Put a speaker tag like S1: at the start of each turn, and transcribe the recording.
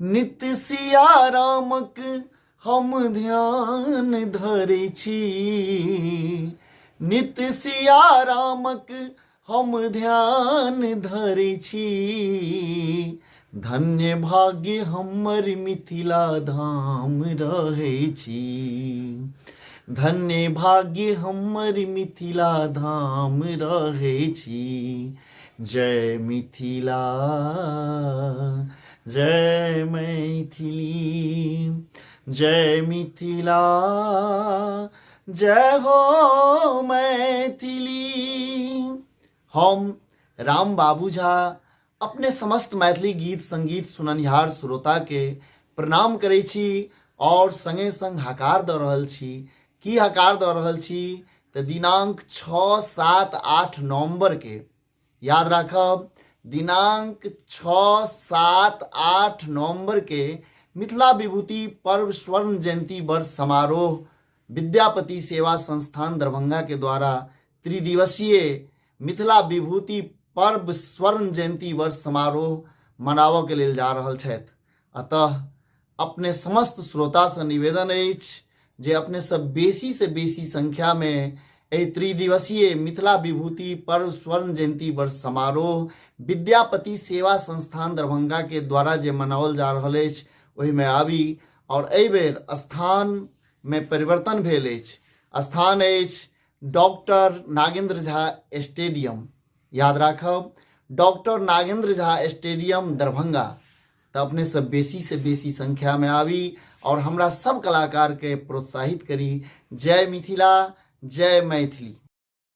S1: नित्य सिया रामक हम ध्यान धरै छी, नित्य सिया रामक हम ध्यान धरै छी। धन्य भाग्य हमर मिथिला धाम रहै छी, धन्य भाग्य हमर मिथिला धाम रहै छी। जय मिथिला जय मैथिली, जय मिथिला जय हो मैथिली। हम राम बाबू झा अपने समस्त मैथिली गीत संगीत सुननिहार श्रोता के प्रणाम करै छी और संगे संग हकार दऽ रहल छी। की हकार दऽ रहल छी तऽ दिनांक 6, 7, 8 नवंबर के याद राखब, दिनांक 6, 7, 8 नवंबर के मिथिला विभूति पर्व स्वर्ण जयंती वर्ष समारोह विद्यापति सेवा संस्थान दरभंगा के द्वारा त्रिदिवसीय मिथिला विभूति पर्व स्वर्ण जयंती वर्ष समारोह मनाबऽ के लेल जा रहल छथि। अतः अपने समस्त श्रोता से निवेदन अछि जे अपने सब बेसी से बेसी संख्या में एहि त्रिदिवसीय मिथिला विभूति पर्व स्वर्ण जयंती वर्ष समारोह विद्यापति सेवा संस्थान दरभंगा के द्वारा जे मनाओल जा रहल अछि ओहि में आबी। और एहि बेर स्थान में परिवर्तन भेल अछि। स्थान अछि डॉक्टर नागेंद्र झा स्टेडियम, याद राखब डॉक्टर नागेंद्र झा स्टेडियम दरभंगा। तो अपने सब बेसी से बेसी संख्या में आबी और हमरा सब कलाकार के प्रोत्साहित करी। जय मिथिला जय मैथिली।